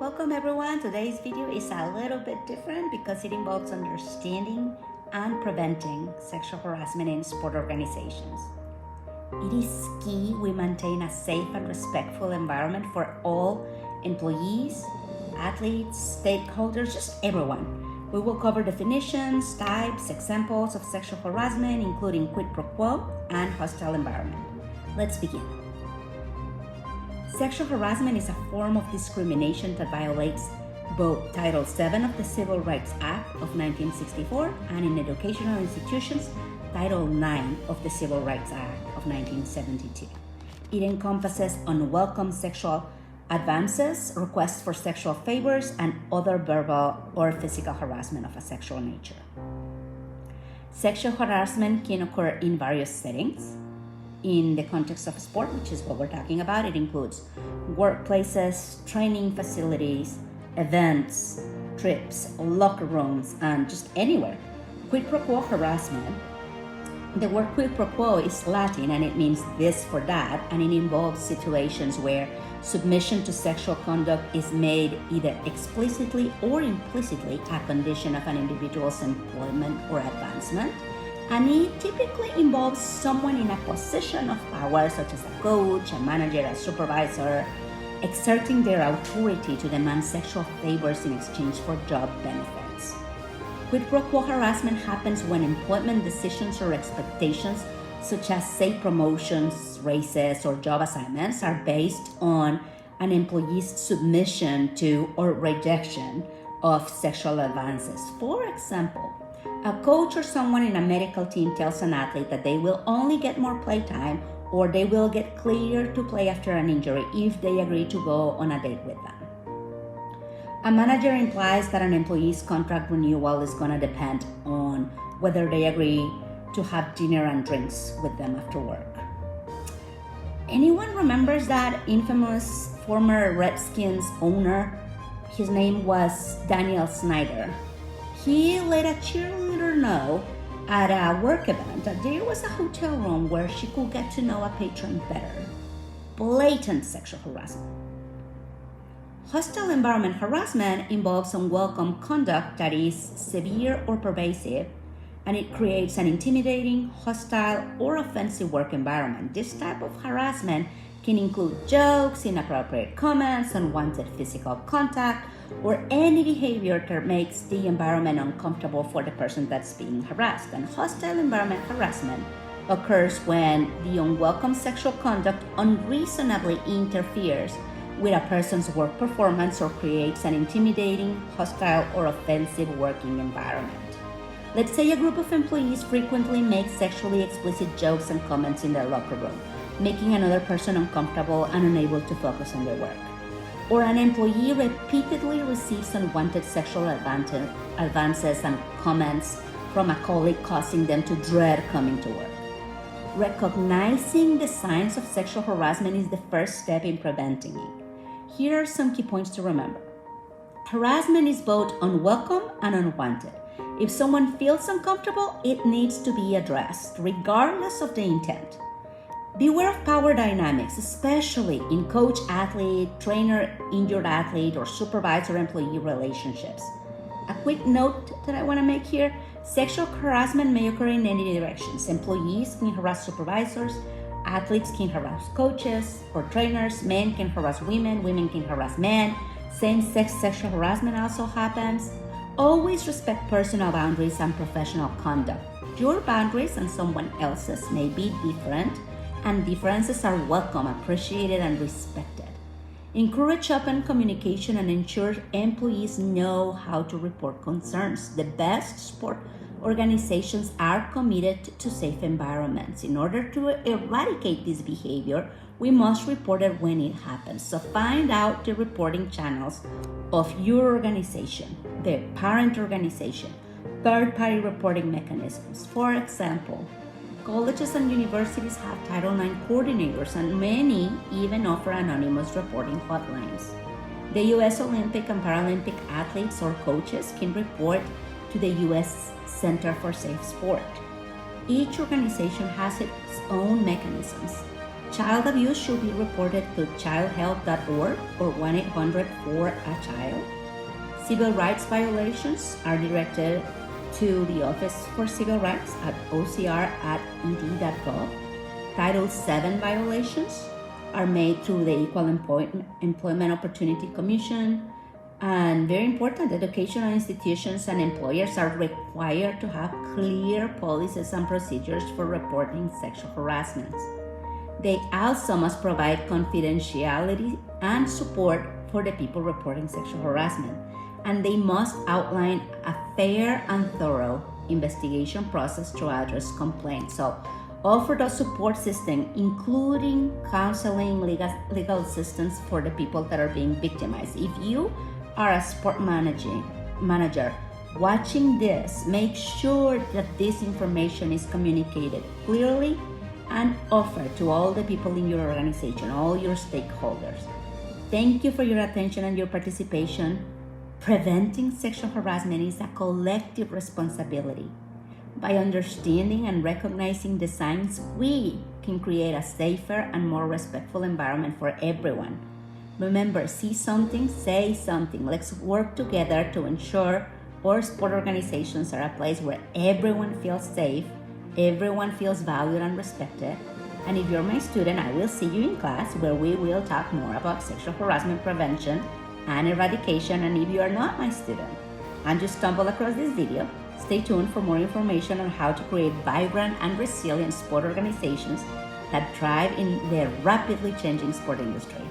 Welcome everyone. Today's video is a little bit different because it involves understanding and preventing sexual harassment in sport organizations. It is key we maintain a safe and respectful environment for all employees, athletes, stakeholders, just everyone. We will cover definitions, types, examples of sexual harassment, including quid pro quo and hostile environment. Let's begin. Sexual harassment is a form of discrimination that violates both Title VII of the Civil Rights Act of 1964 and in educational institutions, Title IX of the Civil Rights Act of 1972. It encompasses unwelcome sexual advances, requests for sexual favors, and other verbal or physical harassment of a sexual nature. Sexual harassment can occur in various settings. In the context of sport, which is what we're talking about, it includes workplaces, training facilities, events, trips, locker rooms, and just anywhere. Quid pro quo harassment. The word quid pro quo is Latin and it means this for that, and it involves situations where submission to sexual conduct is made either explicitly or implicitly a condition of an individual's employment or advancement. And it typically involves someone in a position of power, such as a coach, a manager, a supervisor, exerting their authority to demand sexual favors in exchange for job benefits. Quid pro quo harassment happens when employment decisions or expectations, such as, say, promotions, raises, or job assignments, are based on an employee's submission to or rejection of sexual advances. For example, a coach or someone in a medical team tells an athlete that they will only get more playtime or they will get cleared to play after an injury if they agree to go on a date with them. A manager implies that an employee's contract renewal is going to depend on whether they agree to have dinner and drinks with them after work. Anyone remembers that infamous former Redskins owner? His name was Daniel Snyder. He let a cheerleader know at a work event that there was a hotel room where she could get to know a patron better. Blatant sexual harassment. Hostile environment harassment involves unwelcome conduct that is severe or pervasive, and it creates an intimidating, hostile, or offensive work environment. This type of harassment can include jokes, inappropriate comments, unwanted physical contact, or any behavior that makes the environment uncomfortable for the person that's being harassed. And hostile environment harassment occurs when the unwelcome sexual conduct unreasonably interferes with a person's work performance or creates an intimidating, hostile, or offensive working environment. Let's say a group of employees frequently make sexually explicit jokes and comments in their locker room, making another person uncomfortable and unable to focus on their work. Or an employee repeatedly receives unwanted sexual advances and comments from a colleague, causing them to dread coming to work. Recognizing the signs of sexual harassment is the first step in preventing it. Here are some key points to remember. Harassment is both unwelcome and unwanted. If someone feels uncomfortable, it needs to be addressed, regardless of the intent. Beware of power dynamics, especially in coach-athlete, trainer-injured athlete, or supervisor-employee relationships. A quick note that I want to make here, sexual harassment may occur in any directions. Employees can harass supervisors, athletes can harass coaches or trainers, men can harass women, women can harass men, same-sex sexual harassment also happens. Always respect personal boundaries and professional conduct. Your boundaries and someone else's may be different, and differences are welcome, appreciated, and respected. Encourage open communication and ensure employees know how to report concerns. The best sport organizations are committed to safe environments. In order to eradicate this behavior, we must report it when it happens. So find out the reporting channels of your organization, the parent organization, third-party reporting mechanisms. For example, colleges and universities have Title IX coordinators, and many even offer anonymous reporting hotlines. The U.S. Olympic and Paralympic athletes or coaches can report to the U.S. Center for Safe Sport. Each organization has its own mechanisms. Child abuse should be reported to childhelp.org or 1-800-4-A-CHILD. Civil rights violations are directed to the Office for Civil Rights at ocr@ed.gov. Title VII violations are made through the Equal Employment Opportunity Commission. And very important, educational institutions and employers are required to have clear policies and procedures for reporting sexual harassment. They also must provide confidentiality and support for the people reporting sexual harassment. And they must outline a fair and thorough investigation process to address complaints. So offer the support system, including counseling, legal assistance for the people that are being victimized. If you are a sport manager watching this, make sure that this information is communicated clearly and offered to all the people in your organization, all your stakeholders. Thank you for your attention and your participation. Preventing sexual harassment is a collective responsibility. By understanding and recognizing the signs, we can create a safer and more respectful environment for everyone. Remember, see something, say something. Let's work together to ensure our sport organizations are a place where everyone feels safe, everyone feels valued and respected. And if you're my student, I will see you in class where we will talk more about sexual harassment prevention and eradication. And if you are not my student and you stumble across this video, stay tuned for more information on how to create vibrant and resilient sport organizations that thrive in the rapidly changing sport industry.